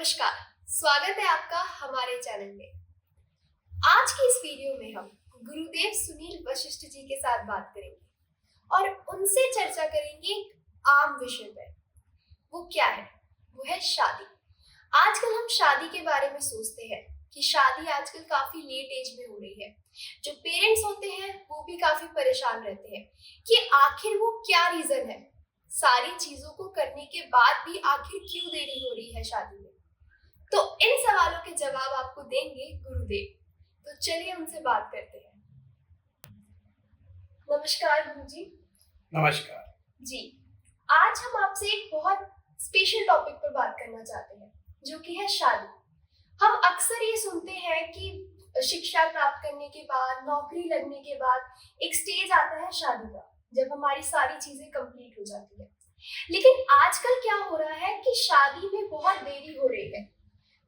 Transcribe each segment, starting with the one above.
नमस्कार, स्वागत है आपका हमारे चैनल में। आज की इस वीडियो में हम गुरुदेव सुनील वशिष्ठ जी के साथ बात करेंगे और उनसे चर्चा करेंगे एक आम विषय पर। वो क्या है? वो है शादी। आजकल हम शादी के बारे में सोचते हैं कि शादी आजकल काफी लेट एज में हो रही है। जो पेरेंट्स होते हैं वो भी काफी परेशान रहते हैं कि आखिर वो क्या रीजन है, सारी चीजों को करने के बाद भी आखिर क्यों देरी हो रही है शादी में। तो इन सवालों के जवाब आपको देंगे गुरुदेव। तो चलिए उनसे बात करते हैं। नमस्कार गुरुजी। नमस्कार जी, आज हम आपसे एक बहुत स्पेशल टॉपिक पर बात करना चाहते हैं, जो कि है शादी। हम अक्सर ये सुनते हैं कि शिक्षा प्राप्त करने के बाद, नौकरी लगने के बाद एक स्टेज आता है शादी का, जब हमारी सारी चीजें कंप्लीट हो जाती है। लेकिन आजकल क्या हो रहा है कि शादी में बहुत देरी हो रही है।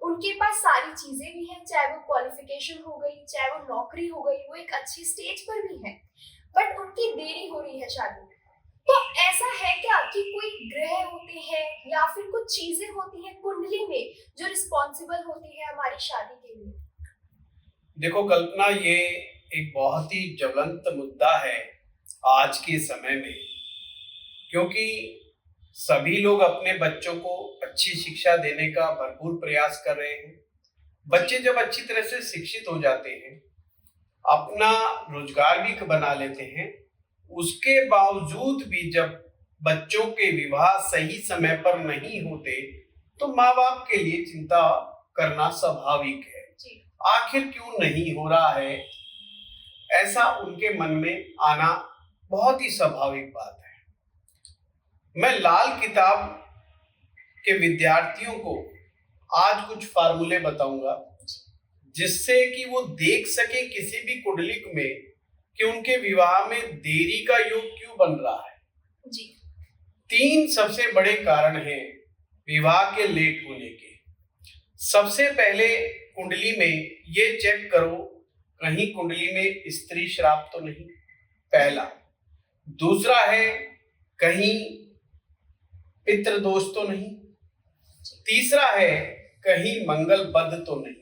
उनके पास सारी चीजें भी हैं, चाहे वो क्वालिफिकेशन हो गई, चाहे वो नौकरी हो गई, वो एक अच्छी स्टेज पर भी है, बट उनकी देरी हो रही है शादी में। तो ऐसा है क्या कि कोई ग्रह होते हैं या फिर कुछ चीजें होती हैं कुंडली में जो रिस्पॉन्सिबल होती है हमारी शादी के लिए? देखो कल्पना, ये एक बहुत ही ज्वलंत मुद्दा है आज के समय में, क्योंकि सभी लोग अपने बच्चों को अच्छी शिक्षा देने का भरपूर प्रयास कर रहे हैं। बच्चे जब अच्छी तरह से शिक्षित हो जाते हैं, अपना रोजगार भी बना लेते हैं, उसके बावजूद भी जब बच्चों के विवाह सही समय पर नहीं होते तो माँ बाप के लिए चिंता करना स्वाभाविक है। आखिर क्यों नहीं हो रहा है, ऐसा उनके मन में आना बहुत ही स्वाभाविक बात है। मैं लाल किताब के विद्यार्थियों को आज कुछ फार्मूले बताऊंगा, जिससे कि वो देख सके किसी भी कुंडली में कि उनके विवाह में देरी का योग क्यों बन रहा है। जी। 3 सबसे बड़े कारण हैं विवाह के लेट होने के। सबसे पहले कुंडली में ये चेक करो कहीं कुंडली में स्त्री श्राप तो नहीं, पहला। दूसरा है कहीं पितृ दोष तो नहीं। तीसरा है कहीं मंगल बद्ध तो नहीं।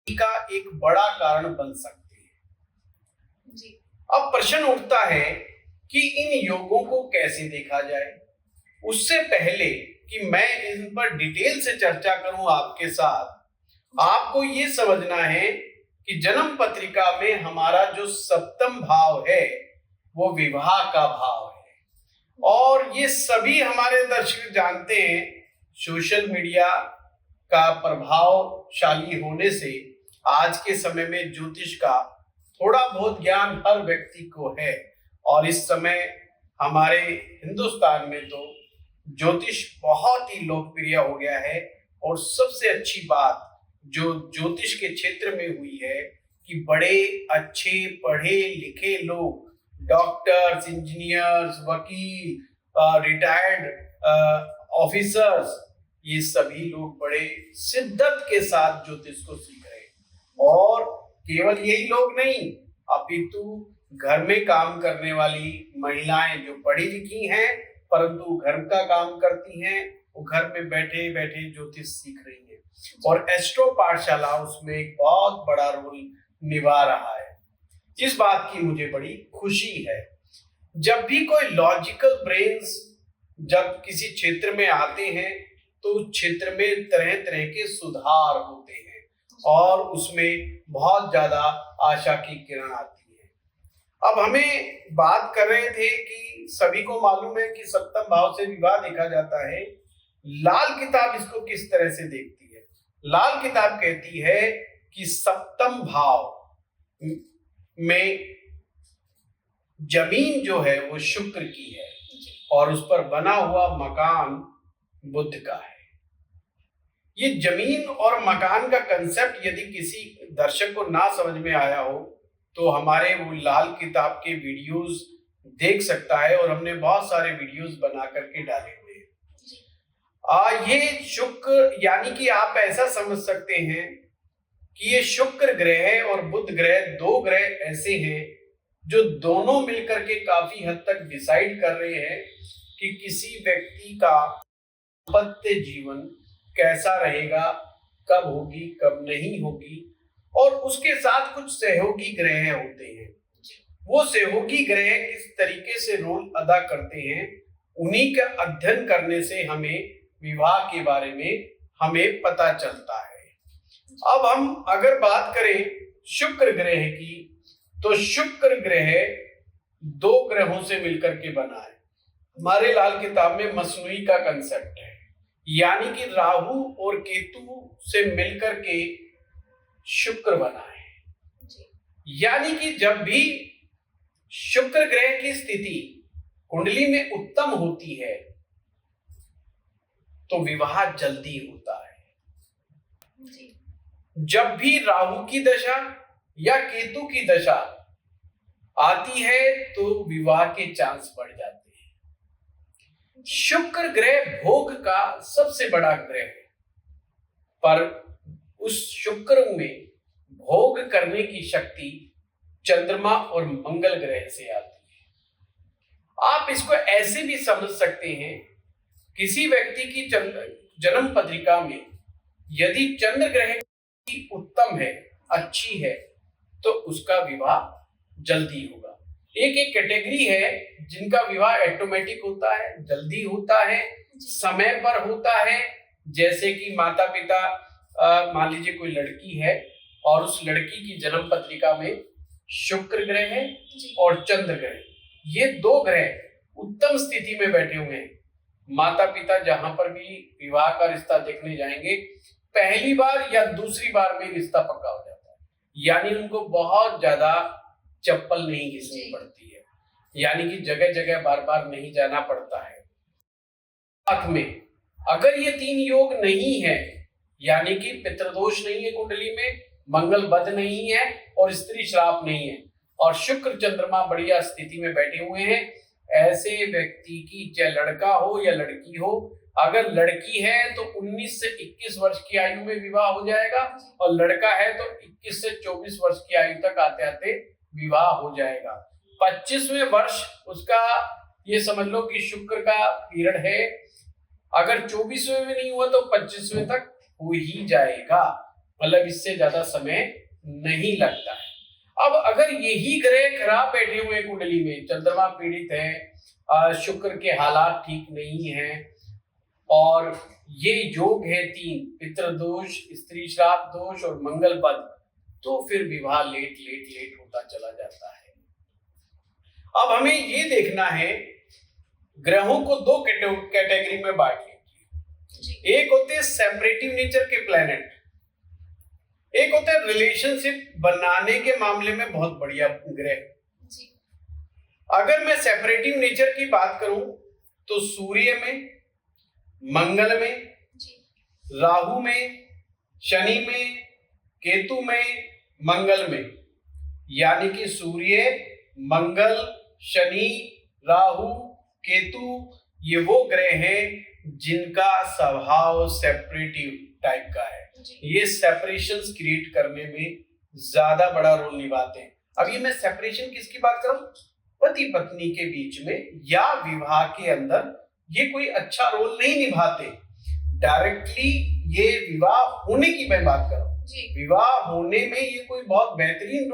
का एक बड़ा कारण बन सकते हैं। जी। अब प्रश्न उठता है कि इन योगों को कैसे देखा जाए। उससे पहले कि मैं इन पर डिटेल से चर्चा करूं आपके साथ, आपको ये समझना है कि जन्म पत्रिका में हमारा जो 7वां भाव है वो विवाह का भाव है। और ये सभी हमारे दर्शक जानते हैं, सोशल मीडिया का प्रभावशाली होने से आज के समय में ज्योतिष का थोड़ा बहुत ज्ञान हर व्यक्ति को है। और इस समय हमारे हिंदुस्तान में तो ज्योतिष बहुत ही लोकप्रिय हो गया है। और सबसे अच्छी बात जो ज्योतिष के क्षेत्र में हुई है कि बड़े अच्छे पढ़े लिखे लोग, डॉक्टर्स, इंजीनियर्स, वकील, रिटायर्ड ऑफिसर्स, ये सभी लोग बड़े शिद्दत के साथ ज्योतिष को सीख रहे हैं। और केवल यही लोग नहीं, अपितु घर में काम करने वाली महिलाएं जो पढ़ी लिखी हैं परंतु घर का काम करती हैं, वो घर में बैठे बैठे ज्योतिष सीख रही हैं। और एस्ट्रो पाठशाला उसमें एक बहुत बड़ा रोल निभा रहा है। इस बात की मुझे बड़ी खुशी है। जब भी कोई लॉजिकल ब्रेन्स जब किसी क्षेत्र में आते हैं तो उस क्षेत्र में तरह तरह के सुधार होते हैं और उसमें बहुत ज्यादा आशा की किरण आती है। अब हमें बात कर रहे थे कि सभी को मालूम है कि 7वां भाव से विवाह देखा जाता है। लाल किताब इसको किस तरह से देखती है? लाल किताब कहती है कि 7वां भाव में जमीन जो है वो शुक्र की है और उस पर बना हुआ मकान बुध का है। ये जमीन और मकान का कंसेप्ट यदि किसी दर्शक को ना समझ में आया हो तो हमारे वो लाल किताब के वीडियोस देख सकता है, और हमने बहुत सारे वीडियोस बना करके डाले हुए हैं। ये शुक्र यानी कि आप ऐसा समझ सकते हैं कि ये शुक्र ग्रह और बुध ग्रह 2 ग्रह ऐसे हैं जो दोनों मिलकर के काफी हद तक डिसाइड कर रहे हैं कि किसी व्यक्ति का दाम्पत्य जीवन कैसा रहेगा, कब होगी कब नहीं होगी। और उसके साथ कुछ सहयोगी ग्रह होते हैं, वो सहयोगी ग्रह किस तरीके से रोल अदा करते हैं, उन्हीं का अध्ययन करने से हमें विवाह के बारे में हमें पता चलता है। अब हम अगर बात करें शुक्र ग्रह की, तो शुक्र ग्रह दो ग्रहों से मिलकर के बना है। हमारे लाल किताब में मसनूई का कंसेप्ट है, यानी कि राहु और केतु से मिलकर के शुक्र बना है। यानी कि जब भी शुक्र ग्रह की स्थिति कुंडली में उत्तम होती है तो विवाह जल्दी होता है। जब भी राहु की दशा या केतु की दशा आती है तो विवाह के चांस बढ़ जाते हैं। शुक्र ग्रह भोग का सबसे बड़ा ग्रह है, पर उस शुक्र में भोग करने की शक्ति चंद्रमा और मंगल ग्रह से आती है। आप इसको ऐसे भी समझ सकते हैं, किसी व्यक्ति की जन्म पत्रिका में यदि चंद्र ग्रह की उत्तम है, अच्छी है, तो उसका विवाह जल्दी होगा। एक एक कैटेगरी है जिनका विवाह ऑटोमेटिक होता है, जल्दी होता है, समय पर होता है। जैसे कि माता पिता, मान लीजिए कोई लड़की है और उस लड़की की जन्म पत्रिका में शुक्र ग्रह है और चंद्र ग्रह, ये दो ग्रह उत्तम स्थिति में बैठे हुए हैं। माता पिता जहां पर भी विवाह का रिश्ता देखने जाएंगे, पहली बार या दूसरी बार में रिश्ता पक्का हो जाता है, यानी उनको बहुत ज्यादा चप्पल नहीं घिसनी पड़ती है, यानी कि जगह जगह बार बार नहीं जाना पड़ता है। साथ में अगर ये तीन योग नहीं है, यानी कि पितृदोष नहीं है कुंडली में, मंगल बद नहीं है और स्त्री श्राप नहीं है, और शुक्र चंद्रमा बढ़िया स्थिति में बैठे हुए हैं, ऐसे व्यक्ति की चाहे लड़का हो या लड़की हो, अगर लड़की है तो 19 से 21 वर्ष की आयु में विवाह हो जाएगा, और लड़का है तो 21 से 24 वर्ष की आयु तक आते आते विवाह हो जाएगा। 25वें वर्ष उसका ये समझ लो कि शुक्र का पीरियड है, अगर 24वें में नहीं हुआ तो 25वें तक हो ही जाएगा, मतलब इससे ज्यादा समय नहीं लगता है। अब अगर यही ग्रह खराब बैठे हुए कुंडली में, चंद्रमा पीड़ित है, शुक्र के हालात ठीक नहीं है, और ये योग है तीन, पितृदोष, स्त्री श्राप दोष और मंगल बद, तो फिर विवाह लेट होता चला जाता है। अब हमें ये देखना है, ग्रहों को दो कैटेगरी में बांट लीजिए। एक होते हैं सेपरेटिव नेचर के प्लैनेट, एक होते हैं रिलेशनशिप बनाने के मामले में बहुत बढ़िया ग्रह। अगर मैं सेपरेटिव नेचर की बात करूं तो सूर्य में, मंगल में, राहु में, शनि में, केतु में, मंगल में, यानी कि सूर्य, मंगल, शनि, राहु, केतु, ये वो ग्रह हैं जिनका स्वभाव सेपरेटिव टाइप का है। ये सेपरेशंस क्रिएट करने में ज्यादा बड़ा रोल निभाते हैं। अभी मैं सेपरेशन किसकी बात करूं? पति पत्नी के बीच में या विवाह के अंदर ये कोई अच्छा रोल नहीं निभाते। डायरेक्टली ये विवाह होने की मैं बात कर रहा हूं, विवाह होने में ये कोई बहुत बेहतरीन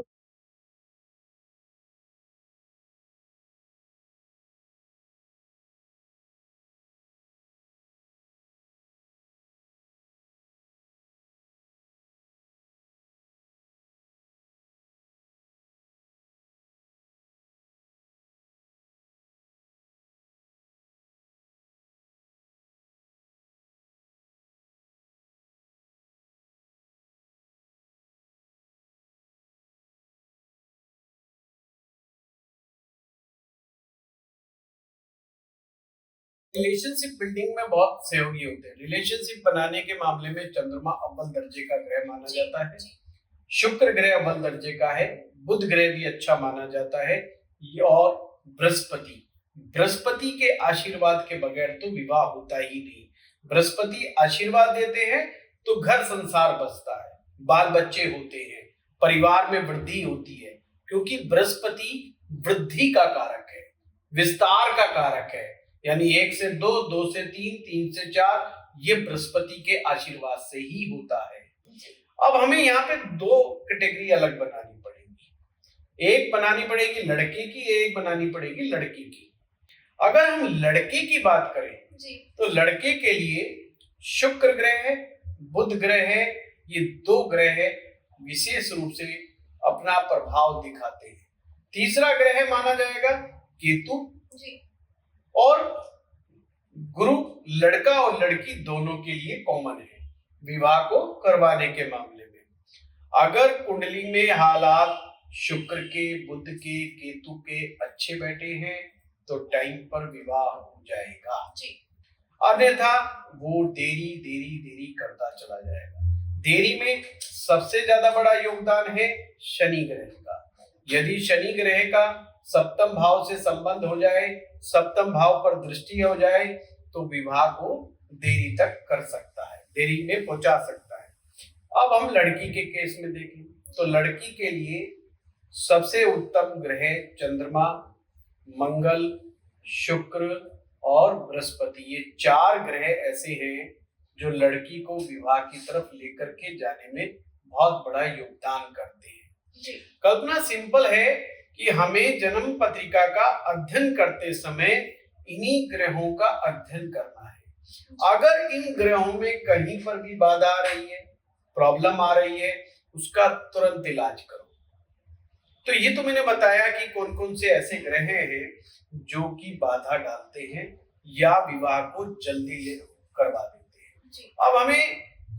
रिलेशनशिप बिल्डिंग में बहुत सहयोगी होते हैं। रिलेशनशिप बनाने के मामले में चंद्रमा अव्वल दर्जे का ग्रह माना जाता है, शुक्र ग्रह अव्वल दर्जे का है, बुध ग्रह भी अच्छा माना जाता है, और बृहस्पति के आशीर्वाद के बगैर तो विवाह होता ही नहीं। बृहस्पति आशीर्वाद देते हैं तो घर संसार बसता है, बाल बच्चे होते हैं, परिवार में वृद्धि होती है, क्योंकि बृहस्पति वृद्धि का कारक है, विस्तार का कारक है। यानी 1 से 2, 2 से 3, 3 से 4, ये बृहस्पति के आशीर्वाद से ही होता है। अब हमें यहाँ पे 2 कैटेगरी अलग बनानी पड़ेगी। एक बनानी पड़ेगी लड़के की, एक बनानी पड़ेगी लड़की की। अगर हम लड़के की बात करें तो लड़के के लिए शुक्र ग्रह, बुध ग्रह, ये 2 ग्रह विशेष रूप से अपना प्रभाव दिखाते हैं। तीसरा ग्रह माना जाएगा केतु और गुरु लड़का और लड़की दोनों के लिए कॉमन है विवाह को करवाने के मामले में। अगर कुंडली में हालात शुक्र के, बुध के, केतु के अच्छे बैठे हैं तो टाइम पर विवाह हो जाएगा अन्यथा वो देरी करता चला जाएगा। देरी में सबसे ज्यादा बड़ा योगदान है शनि ग्रह का। यदि शनि ग्रह का सप्तम भाव से संबंध हो जाए, सप्तम भाव पर दृष्टि हो जाए तो विवाह को देरी तक कर सकता है, देरी में पहुंचा सकता है। अब हम लड़की के केस में देखें तो लड़की के लिए सबसे उत्तम ग्रह चंद्रमा, मंगल, शुक्र और बृहस्पति, ये 4 ग्रह ऐसे हैं जो लड़की को विवाह की तरफ लेकर के जाने में बहुत बड़ा योगदान करते हैं। कल्पना सिंपल है कि हमें जन्म पत्रिका का अध्ययन करते समय इन्हीं ग्रहों का अध्ययन करना है। अगर इन ग्रहों में कहीं पर भी बाधा आ रही है, प्रॉब्लम आ रही है, उसका तुरंत इलाज करो। तो ये तो मैंने बताया कि कौन कौन से ऐसे ग्रह हैं जो कि बाधा डालते हैं या विवाह को जल्दी करवा देते हैं। अब हमें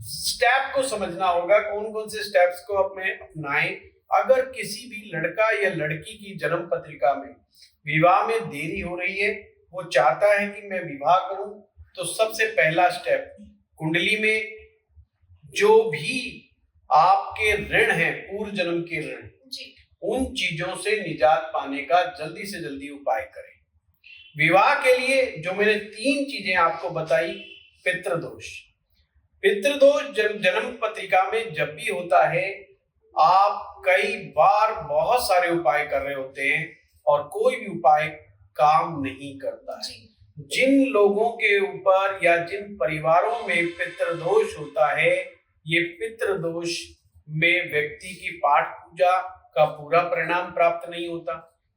स्टेप को समझना होगा, कौन कौन से स्टेप्स को अपनाएं। अगर किसी भी लड़का या लड़की की जन्म पत्रिका में विवाह में देरी हो रही है, वो चाहता है कि मैं विवाह करूं, तो सबसे पहला स्टेप कुंडली में जो भी आपके ऋण हैं, पूर्व जन्म के ऋण, उन चीजों से निजात पाने का जल्दी से जल्दी उपाय करें। विवाह के लिए जो मैंने 3 चीजें आपको बताई, पितृदोष जन्म पत्रिका में जब भी होता है, आप कई बार बहुत सारे उपाय कर रहे होते हैं और कोई भी उपाय काम नहीं करता है। जिन लोगों के ऊपर या जिन परिवारों में पितृदोष होता है, ये पितृदोष में व्यक्ति की पाठ पूजा का पूरा परिणाम प्राप्त नहीं होता।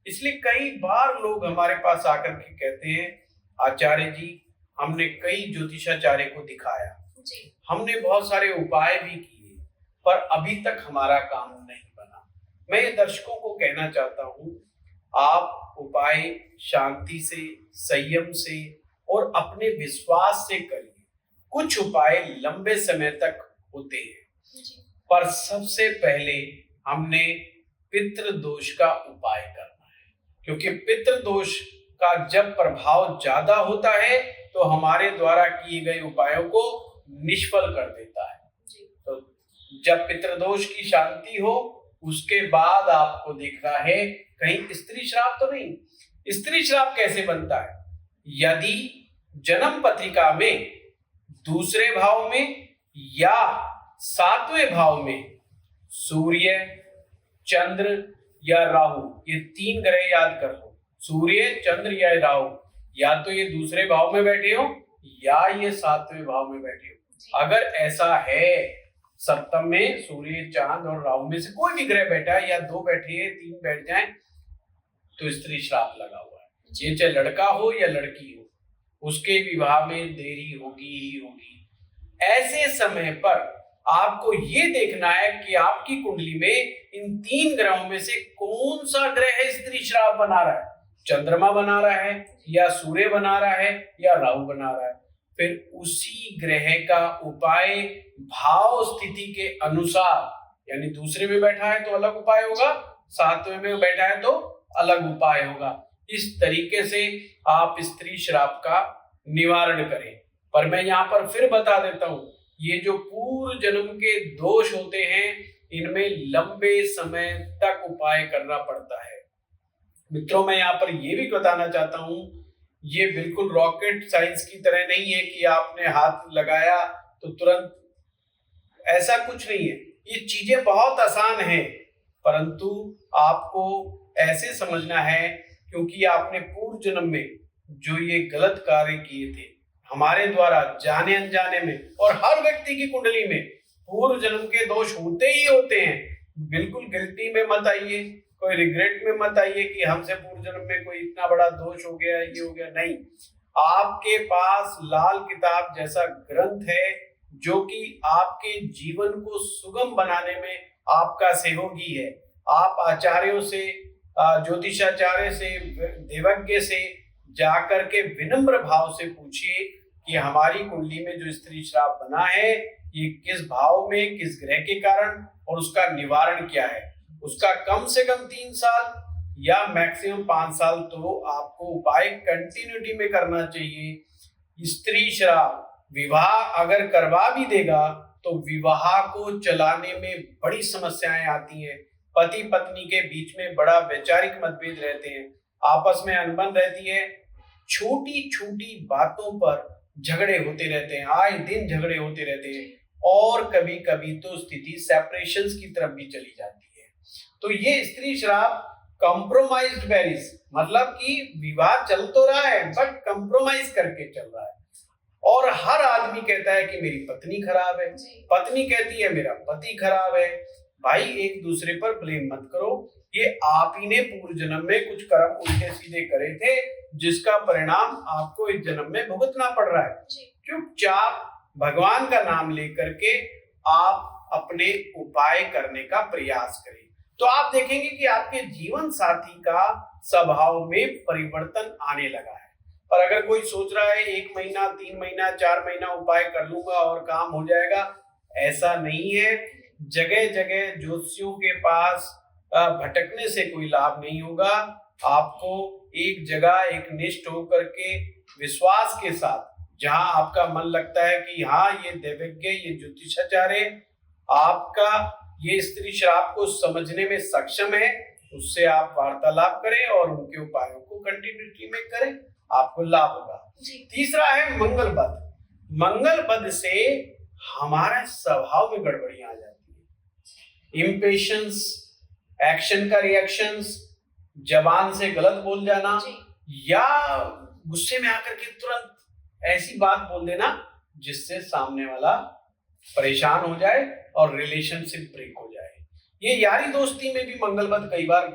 इसलिए कई बार लोग हमारे पास आकर के कहते हैं, आचार्य जी हमने कई ज्योतिषाचार्य को दिखाया, हमने बहुत सारे उपाय भी किए, पर अभी तक हमारा काम नहीं बना। मैं ये दर्शकों को कहना चाहता हूँ, आप उपाय शांति से, संयम से और अपने विश्वास से करिए। कुछ उपाय लंबे समय तक होते हैं, पर सबसे पहले हमने पितृदोष का उपाय करना है, क्योंकि पितृदोष का जब प्रभाव ज्यादा होता है तो हमारे द्वारा किए गए उपायों को निष्फल कर देता है। तो जब पितृदोष की शांति हो, उसके बाद आपको देखना है कहीं स्त्री श्राप तो नहीं। स्त्री श्राप कैसे बनता है? यदि जन्म पत्रिका में दूसरे भाव में या 7वें भाव में सूर्य, चंद्र या राहु, ये 3 ग्रह याद कर लो, सूर्य, चंद्र या राहु, या तो ये दूसरे भाव में बैठे हो या ये 7वें भाव में बैठे हो। अगर ऐसा है, सप्तम में सूर्य, चांद और राहु में से कोई भी ग्रह बैठा है या 2 बैठे हैं, 3 बैठ जाएं, तो स्त्री श्राप लगा हुआ है। ये चाहे लड़का हो या लड़की हो, उसके विवाह में देरी होगी ही होगी। ऐसे समय पर आपको ये देखना है कि आपकी कुंडली में इन 3 ग्रहों में से कौन सा ग्रह स्त्री श्राप बना रहा है। चंद्रमा बना रहा है या सूर्य बना रहा है या राहु बना रहा है। फिर उसी ग्रह का उपाय भाव स्थिति के अनुसार, यानी दूसरे में बैठा है तो अलग उपाय होगा, 7वें में बैठा है तो अलग उपाय होगा। इस तरीके से आप स्त्री श्राप का निवारण करें। पर मैं यहाँ पर फिर बता देता हूँ, ये जो पूर्व जन्म के दोष होते हैं, इनमें लंबे समय तक उपाय करना पड़ता है। मित्रों, मैं यहाँ पर ये भी बताना चाहता हूँ, ये बिल्कुल रॉकेट साइंस की तरह नहीं है कि आपने हाथ लगाया तो तुरंत, ऐसा कुछ नहीं है। ये चीजें बहुत आसान हैं, परंतु आपको ऐसे समझना है, क्योंकि आपने पूर्व जन्म में जो ये गलत कार्य किए थे हमारे द्वारा जाने अनजाने में, और हर व्यक्ति की कुंडली में पूर्व जन्म के दोष होते ही होते हैं। बिल्कुल गिल्टी में मत आइए, कोई रिग्रेट में मत आइए कि हमसे पूर्व जन्म में कोई इतना बड़ा दोष हो गया, ये हो गया। नहीं, आपके पास लाल किताब जैसा ग्रंथ है जो कि आपके जीवन को सुगम बनाने में आपका सहयोगी है। आप आचार्यों से, ज्योतिषाचार्य से, देवज्ञ से जाकर के विनम्र भाव से पूछिए कि हमारी कुंडली में जो स्त्री श्राप बना है ये किस भाव में, किस ग्रह के कारण, और उसका निवारण क्या है। उसका कम से कम 3 साल या मैक्सिमम 5 साल तो आपको उपाय कंटिन्यूटी में करना चाहिए। स्त्री श्राप विवाह अगर करवा भी देगा तो विवाह को चलाने में बड़ी समस्याएं आती हैं। पति पत्नी के बीच में बड़ा वैचारिक मतभेद रहते हैं, आपस में अनबन रहती है, छोटी छोटी बातों पर झगड़े होते रहते हैं, आए दिन झगड़े होते रहते हैं, और कभी कभी तो स्थिति सेपरेशंस की तरफ भी चली जाती है। तो ये स्त्री श्राप कॉम्प्रोमाइज्ड मैरिज, मतलब कि विवाह चल तो रहा है बट कंप्रोमाइज करके चल रहा है। और हर आदमी कहता है कि मेरी पत्नी खराब है, पत्नी कहती है मेरा पति खराब है। भाई एक दूसरे पर ब्लेम मत करो, ये आप ही ने पूर्व जन्म में कुछ कर्म उल्टे सीधे करे थे जिसका परिणाम आपको इस जन्म में भुगतना पड़ रहा है। चुपचाप भगवान का नाम लेकर के आप अपने उपाय करने का प्रयास करें, तो आप देखेंगे कि आपके जीवन साथी का स्वभाव में परिवर्तन आने लगा है। पर अगर कोई सोच रहा है 1 महीना, 3 महीना, 4 महीना उपाय कर लूंगा और काम हो जाएगा, ऐसा नहीं है। जगह जगह ज्योतिषियों के पास भटकने से कोई लाभ नहीं होगा। आपको एक जगह एक निष्ठ होकर के विश्वास के साथ, जहां आपका मन लगता है कि हाँ ये देवज्ञ, ये ज्योतिषाचार्य आपका ये स्त्री श्राप को समझने में सक्षम है, उससे आप वार्तालाप करें और उनके उपायों को कंटिन्यूटी में करें, आपको लाभ होगा। तीसरा है मंगल बध। मंगल बध से हमारा स्वभाव में गड़बड़ियां आ जाती है। इम्पेशंस, एक्शन का रिएक्शंस, जबान से गलत बोल जाना, या गुस्से में आकर के तुरंत ऐसी बात बोल देना जिससे सामने वाला परेशान हो जाए और रिलेशनशिप ब्रेक हो जाए। ये यारी दोस्ती में भी मंगल बध कई बार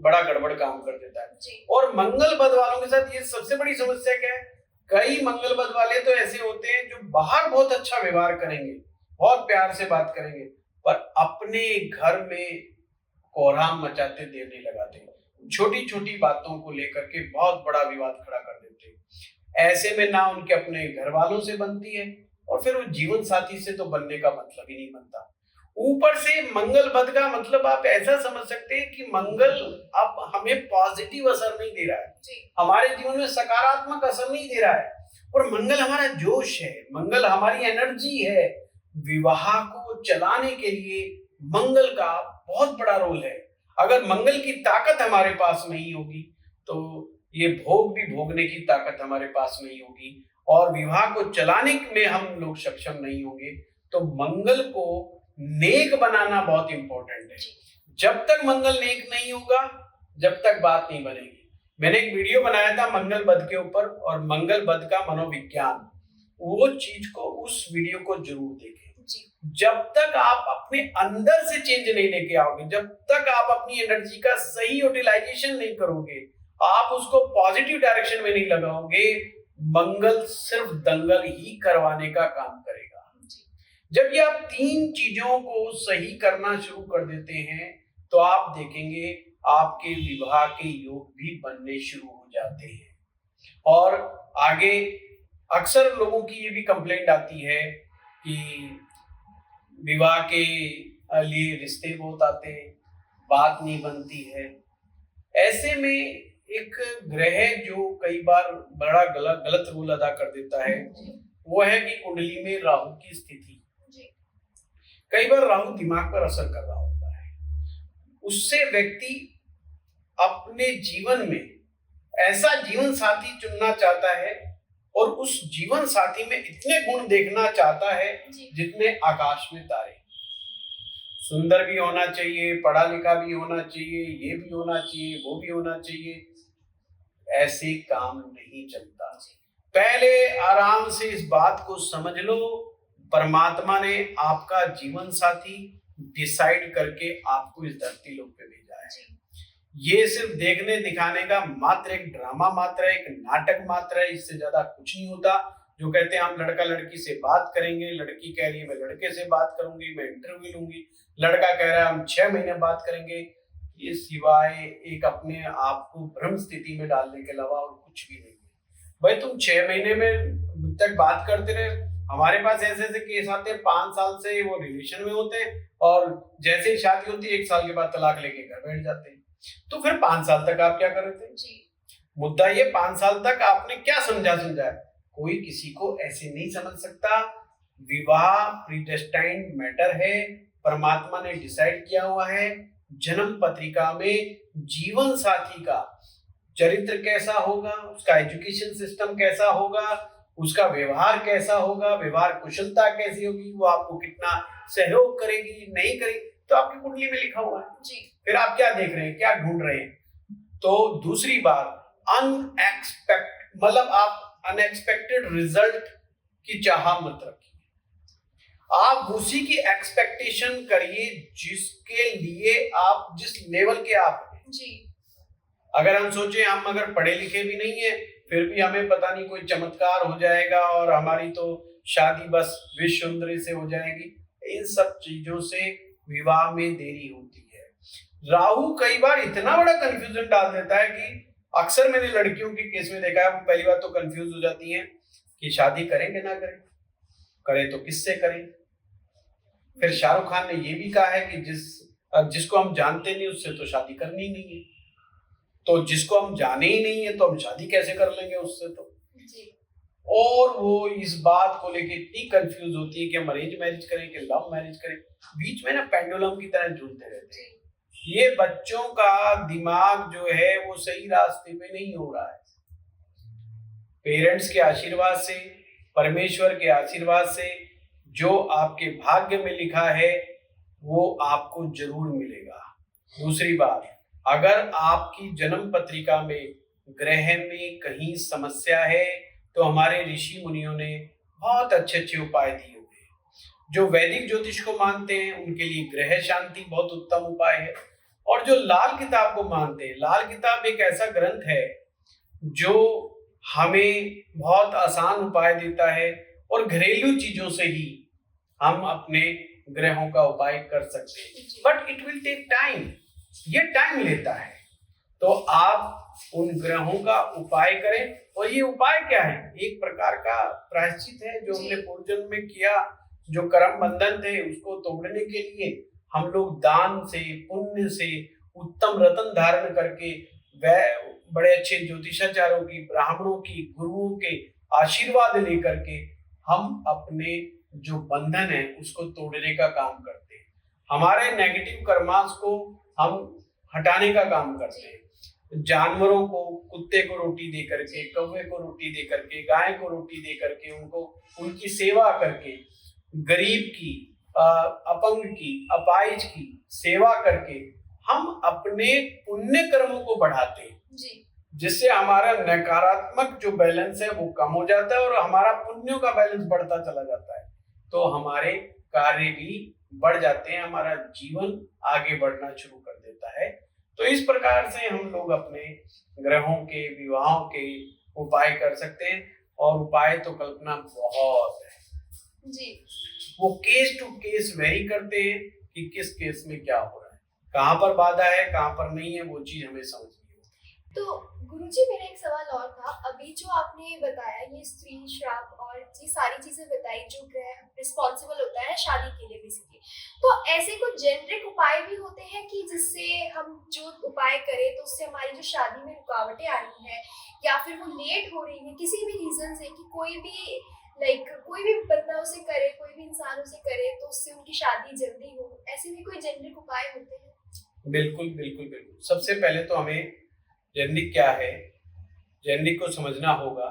बड़ा गड़बड़ काम कर देता है। और मंगल बध वालों के साथ ये सबसे बड़ी समस्या क्या है, कई मंगल बध वाले तो ऐसे होते हैं जो बाहर बहुत अच्छा व्यवहार करेंगे, बहुत प्यार से बात करेंगे, पर अपने घर में कोहराम मचाते देर नहीं लगाते, छोटी छोटी बातों को लेकर के बहुत बड़ा विवाद खड़ा कर देते हैं। ऐसे में ना उनके अपने घर वालों से बनती है और फिर वो जीवन साथी से तो बनने का मतलब ही नहीं बनता। ऊपर से मंगल बध का मतलब आप ऐसा समझ सकते हैं कि मंगल अब हमें पॉजिटिव असर नहीं दे रहा है, हमारे जीवन में सकारात्मक असर नहीं दे रहा है। और मंगल हमारा जोश है, मंगल हमारी एनर्जी है। विवाह को चलाने के लिए मंगल का बहुत बड़ा रोल है। अगर मंगल की ताकत हमारे पास नहीं होगी तो ये भोग भी भोगने की ताकत हमारे पास नहीं होगी, और विवाह को चलाने में हम लोग सक्षम नहीं होंगे। तो मंगल को नेक बनाना बहुत इंपॉर्टेंट है। जब तक मंगल नेक नहीं होगा, जब तक बात नहीं बनेगी। मैंने एक वीडियो बनाया था मंगल बध के ऊपर और मंगल बध का मनोविज्ञान, वो चीज को, उस वीडियो को जरूर देखें। जब तक आप अपने अंदर से चेंज नहीं लेके आओगे, जब तक आप अपनी एनर्जी का सही यूटिलाइजेशन नहीं करोगे, आप उसको पॉजिटिव डायरेक्शन में नहीं लगाओगे, मंगल सिर्फ दंगल ही करवाने का काम करेगा। जब ये आप 3 चीजों को सही करना शुरू कर देते हैं तो आप देखेंगे आपके विवाह के योग भी बनने शुरू हो जाते हैं। और आगे अक्सर लोगों की ये भी कंप्लेंट आती है कि विवाह के लिए रिश्ते बहुत आते हैं, बात नहीं बनती है। ऐसे में एक ग्रह जो कई बार बड़ा गलत रोल अदा कर देता है वो है कि कुंडली में राहु की स्थिति। कई बार राहु दिमाग पर असर कर रहा होता है, उससे व्यक्ति अपने जीवन में ऐसा जीवन साथी चुनना चाहता है और उस जीवन साथी में इतने गुण देखना चाहता है जितने आकाश में तारे। सुंदर भी होना चाहिए, पढ़ा लिखा भी होना चाहिए, ये भी होना चाहिए, वो भी होना चाहिए, ऐसे काम नहीं चलता। पहले आराम से इस बात को समझ लो, परमात्मा ने आपका जीवन साथी डिसाइड करके आपको इस धरती लोक पे भेजा है। ये सिर्फ देखने दिखाने का मात्र एक ड्रामा मात्र है, एक नाटक मात्र है, इससे ज्यादा कुछ नहीं होता। जो कहते हैं हम लड़का लड़की से बात करेंगे, लड़की कह रही है मैं लड़के से बात करूंगी, मैं इंटरव्यू लूंगी, लड़का कह रहा है हम 6 महीने बात करेंगे, ये सिवाय एक अपने आप को भ्रम स्थिति में डालने के अलावा और कुछ भी नहीं है। भाई तुम 6 महीने में तक बात करते रहे, हमारे पास ऐसे ऐसे केस आते हैं 5 साल से वो रिलेशन में होते हैं और जैसे ही शादी होती है 1 साल के बाद तलाक लेके घर बैठ जाते हैं। तो फिर 5 साल तक आप क्या कर रहे थे जी? मुद्दा ये 5 साल तक आपने क्या समझा? कोई किसी को ऐसे नहीं समझ सकता। विवाह प्रीडेस्टाइन्ड मैटर है, परमात्मा ने डिसाइड किया हुआ है। जन्म पत्रिका में जीवन साथी का चरित्र कैसा होगा, उसका एजुकेशन सिस्टम कैसा होगा, उसका व्यवहार कैसा होगा, व्यवहार कुशलता कैसी होगी, वो आपको कितना सहयोग करेगी नहीं करेगी, तो आपकी कुंडली में लिखा हुआ है जी। फिर आप क्या देख रहे हैं, क्या ढूंढ रहे हैं? तो दूसरी बात, मतलब आप अनएक्सपेक्टेड रिजल्ट की चाह मत रखिए। आप उसी की एक्सपेक्टेशन करिए जिसके लिए आप जिस लेवल के आप हैं जी। अगर हम सोचे हम अगर पढ़े लिखे भी नहीं है फिर भी हमें पता नहीं कोई चमत्कार हो जाएगा और हमारी तो शादी बस विश्व सुंदरी से हो जाएगी, इन सब चीजों से विवाह में देरी होती है। राहु कई बार इतना बड़ा कंफ्यूजन डाल देता है कि अक्सर मैंने लड़कियों के केस में देखा है, वो पहली बार तो कंफ्यूज हो जाती हैं कि शादी करेंगे ना करें, करें तो किससे करें। फिर शाहरुख खान ने ये भी कहा है कि जिसको हम जानते नहीं उससे तो शादी करनी ही नहीं है, तो जिसको हम जाने ही नहीं है तो हम शादी कैसे कर लेंगे उससे तो जी। और वो इस बात को लेके इतनी कंफ्यूज होती है कि हम अरेंज मैरिज करें कि लव मैरिज करें, बीच में ना पेंडुलम की तरह झूलते रहते हैं। ये बच्चों का दिमाग जो है वो सही रास्ते पे नहीं हो रहा है। पेरेंट्स के आशीर्वाद से, परमेश्वर के आशीर्वाद से जो आपके भाग्य में लिखा है वो आपको जरूर मिलेगा। दूसरी बात, अगर आपकी जन्म पत्रिका में ग्रह में कहीं समस्या है तो हमारे ऋषि मुनियों ने बहुत अच्छे अच्छे उपाय दिए हुए हैं। जो वैदिक ज्योतिष को मानते हैं उनके लिए ग्रह शांति बहुत उत्तम उपाय है, और जो लाल किताब को मानते हैं, लाल किताब एक ऐसा ग्रंथ है जो हमें बहुत आसान उपाय देता है और घरेलू चीजों से ही हम अपने ग्रहों का उपाय कर सकते हैं। But it will take time, ये टाइम लेता है। तो आप उन ग्रहों का उपाय करें, और ये उपाय क्या है? एक प्रकार का प्रायश्चित है जो हमने पूर्व जन्म में किया, जो कर्म बंधन थे उसको तोड़ने के लिए हम लोग दान से, पुण्य से, उत्तम रत्न धारण करके, वह बड़े अच्छे ज्योतिषाचार्यों की, ब्राह्मणों की, गुरुओं के आशीर्वाद लेकर के हम अपने जो बंधन है उसको तोड़ने का काम करते हैं। हमारे नेगेटिव कर्मास को हम हटाने का काम करते हैं। जानवरों को, कुत्ते को रोटी दे करके, कौवे को रोटी दे करके, गाय को रोटी दे करके, उनको उनकी सेवा करके, गरीब की, अपंग की, अपाहिज की सेवा करके हम अपने पुण्य कर्मों को बढ़ाते हैं जी। जिससे हमारा नकारात्मक जो बैलेंस है वो कम हो जाता है और हमारा पुण्यों का बैलेंस बढ़ता चला जाता है, तो हमारे कार्य भी बढ़ जाते हैं, हमारा जीवन आगे बढ़ना शुरू कर देता है। तो इस प्रकार से हम लोग अपने ग्रहों के, विवाहों के उपाय कर सकते हैं, और उपाय तो कल्पना बहुत है जी। वो केस टू केस वेरी करते हैं कि किस केस में क्या हो रहा है, कहाँ पर बाधा है, कहाँ पर नहीं है, वो चीज हमें समझनी है। तो गुरुजी मेरा एक सवाल और था, अभी जो आपने बताया ये स्त्री श्राप और ये सारी चीजें बताई जो ग्रह रिस्पॉन्सिबल होता है शादी के लिए बेसिकली, तो ऐसे कुछ जेनरिक उपाय भी होते हैं कि जिससे हम जो उपाय करें तो उससे हमारी जो शादी में रुकावटें आ रही है या फिर वो लेट हो रही है किसी भी रीजन से, कि कोई भी बंदा उसे करे, कोई भी इंसान उसे करे तो उससे उनकी शादी जल्दी हो, ऐसे भी कोई जेनरिक उपाय होते हैं? बिल्कुल बिल्कुल बिल्कुल। सबसे पहले तो हमें जेनरिक क्या है, जेनरिक को समझना होगा।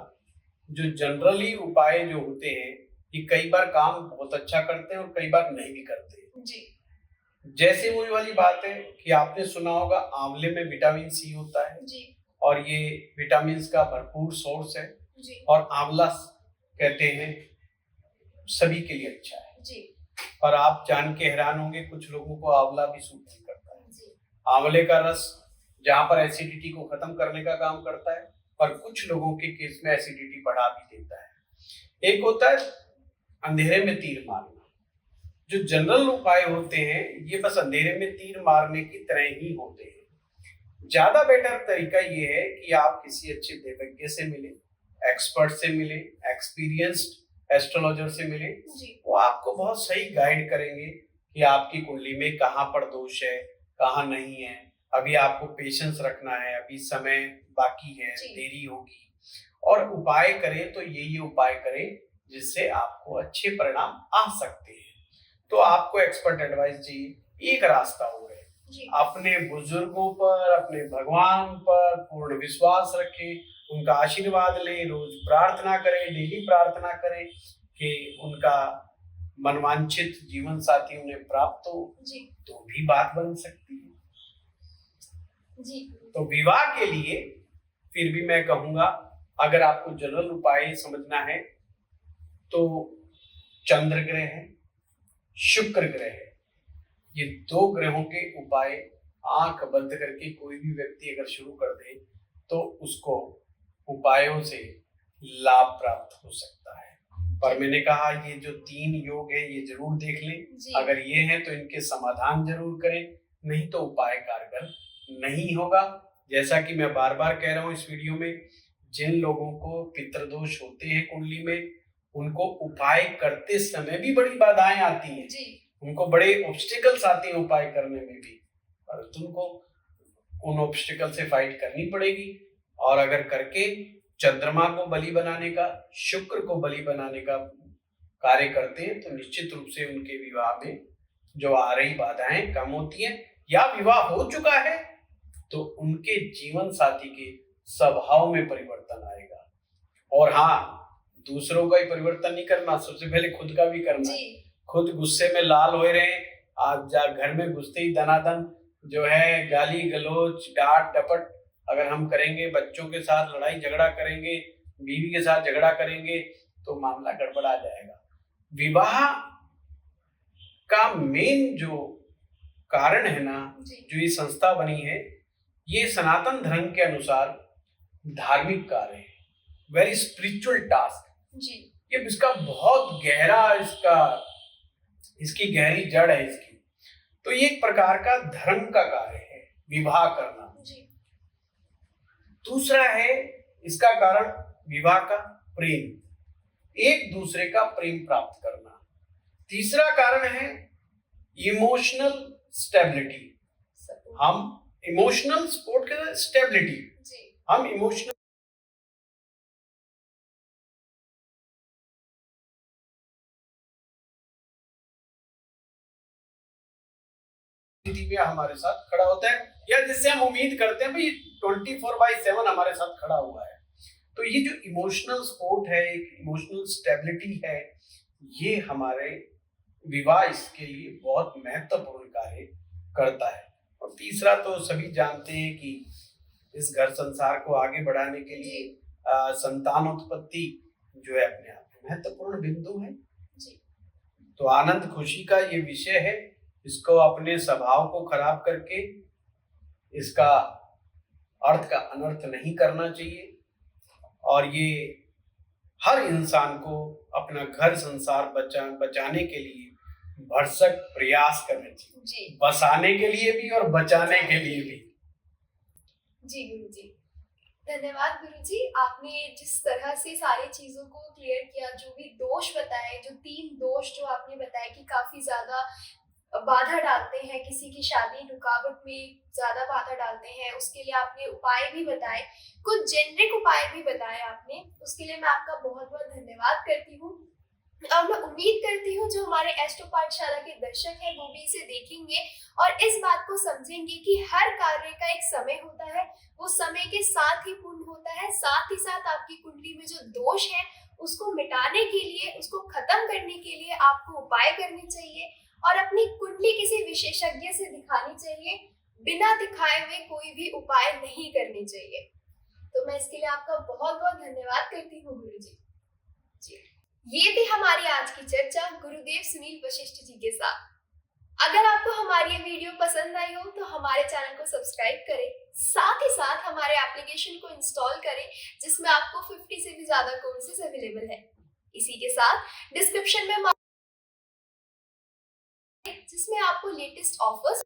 जो जनरली उपाय जो होते हैं ये कई बार काम बहुत अच्छा करते हैं और कई बार नहीं भी करते जी। जैसे वही वाली बात है कि आपने सुना होगा आंवले में विटामिन सी होता है जी और ये विटामिन का भरपूर सोर्स है। जी और आंवला कहते हैं सभी के लिए अच्छा है। जी और आप जान के हैरान होंगे कुछ लोगों को आंवला भी सूट नहीं करता है। जी आंवले का रस जहाँ पर एसिडिटी को खत्म करने का काम करता है, पर कुछ लोगों के केस में एसिडिटी बढ़ा भी देता है। एक होता है अंधेरे में तीर मारना। जो जनरल उपाय होते हैं ये बस अंधेरे में तीर मारने की तरह ही होते हैं। ज्यादा बेटर तरीका ये है कि आप किसी अच्छे देवज्ञ से मिले, एक्सपर्ट से मिले, एक्सपीरियंस्ड एस्ट्रोलॉजर से मिले। जी वो आपको बहुत सही गाइड करेंगे कि आपकी कुंडली में कहाँ पर दोष है, कहाँ नहीं है। अभी आपको पेशेंस रखना है, अभी समय बाकी है, जी। देरी होगी। और उपाय करें तो ये उपाय करें जिससे आपको अच्छे परिणाम आ सकते हैं। तो आपको एक्सपर्ट एडवाइस चाहिए, एक रास्ता हो है जी अपने बुजुर्गों पर, अपने भगवान पर पूर्ण विश्वास रखें, उनका आशीर्वाद लें, रोज प्रार्थना करें, डेली प्रार्थना करें कि उनका मनवांछित जीवन साथी उन्हें प्राप्त हो, जी तो भी बात बन सकती है। जी तो विवाह के लिए फिर भी मैं कहूंगा, अगर आपको जनरल उपाय समझना है तो चंद्र ग्रह है, शुक्र ग्रह है, ये दो ग्रहों के उपाय आंख बंद करके कोई भी व्यक्ति अगर शुरू कर दे तो उसको उपायों से लाभ प्राप्त हो सकता है। पर मैंने कहा ये जो 3 योग है ये जरूर देख लें। जी। अगर ये हैं तो इनके समाधान जरूर करें, नहीं तो उपाय कारगर नहीं होगा। जैसा कि मैं बार बार कह रहा हूँ इस वीडियो में, जिन लोगों को पितृदोष होते हैं कुंडली में, उनको उपाय करते समय भी बड़ी बाधाएं आती हैं जी उनको बड़े ऑब्स्टिकल्स आते हैं उपाय करने में भी, पर तुमको उन ऑब्स्टिकल से फाइट करनी पड़ेगी। और अगर करके चंद्रमा को बलि बनाने का, शुक्र को बलि बनाने का कार्य करते हैं तो निश्चित रूप से उनके विवाह में जो आ रही बाधाएं कम होती हैं, या विवाह हो चुका है तो उनके जीवन साथी के स्वभाव में परिवर्तन आएगा। और हाँ, दूसरों का ही परिवर्तन नहीं करना, सबसे पहले खुद का भी करना है। खुद गुस्से में लाल हो रहे हैं, आज घर में घुसते ही दनादन जो है गाली गलौज डांट डपट अगर हम करेंगे, बच्चों के साथ लड़ाई झगड़ा करेंगे, बीवी के साथ झगड़ा करेंगे, तो मामला गड़बड़ा जाएगा। विवाह का मेन जो कारण है ना, जो ये संस्था बनी है, ये सनातन धर्म के अनुसार धार्मिक कार्य है, वेरी स्पिरिचुअल टास्क जी। ये इसका बहुत गहरा इसकी गहरी जड़ है इसकी। तो ये एक प्रकार का धर्म का कार्य है विवाह करना जी। दूसरा है इसका कारण विवाह का प्रेम, एक दूसरे का प्रेम प्राप्त करना। तीसरा कारण है इमोशनल स्टेबिलिटी। हम इमोशनल सपोर्ट के स्टेबिलिटी, हम इमोशनल स्थिति में हमारे साथ खड़ा होता है, या जिससे हम उम्मीद करते हैं भाई 24/7 हमारे साथ खड़ा हुआ है। तो ये जो इमोशनल सपोर्ट है, एक इमोशनल स्टेबिलिटी है, ये हमारे विवाह इसके लिए बहुत महत्वपूर्ण कार्य करता है। और तीसरा तो सभी जानते हैं कि इस घर संसार को आगे बढ़ाने के लिए संतान उत्पत्ति जो है अपने आप में महत्वपूर्ण बिंदु है जी। तो आनंद खुशी का ये विषय है, इसको अपने स्वभाव को खराब करके इसका अर्थ का अनर्थ नहीं करना चाहिए। और ये हर इंसान को अपना घर संसार बचाने के लिए भरसक प्रयास करने चाहिए जी। बसाने के लिए भी और बचाने के लिए भी। जी गुरु जी, धन्यवाद गुरु जी। आपने जिस तरह से सारी चीजों को क्लियर किया, जो भी दोष बताए, जो 3 दोष जो आपने बताए कि काफी ज्यादा बाधा डालते हैं, किसी की शादी रुकावट में ज्यादा बाधा डालते हैं, उसके लिए आपने उपाय भी बताए, कुछ जेनरिक उपाय भी बताए आपने, उसके लिए मैं आपका बहुत बहुत धन्यवाद करती हूँ। और मैं उम्मीद करती हूँ जो हमारे एस्ट्रो पाठशाला के दर्शक हैं वो भी इसे देखेंगे और इस बात को समझेंगे कि हर कार्य का एक समय होता है, वो समय के साथ ही पूर्ण होता है। साथ ही साथ आपकी कुंडली में जो दोष है उसको मिटाने के लिए, उसको खत्म करने के लिए आपको उपाय करने चाहिए। और अपनी कुंडली किसी विशेषज्ञ से दिखानी चाहिए। बिना दिखाए हुए कोई भी उपाय नहीं करने चाहिए। तो मैं इसके लिए आपका बहुत बहुत धन्यवाद करती हूँ गुरुजी। जी, ये थी हमारी आज की चर्चा गुरुदेव सुनील वशिष्ठ जी के साथ। अगर आपको हमारी ये वीडियो पसंद आई हो तो हमारे चैनल को सब्सक्राइब करें, साथ ही साथ हमारे एप्लीकेशन को इंस्टॉल करें जिसमें आपको 50 से भी ज्यादा कोर्सेज अवेलेबल है। इसी के साथ डिस्क्रिप्शन में जिसमें आपको लेटेस्ट ऑफर्स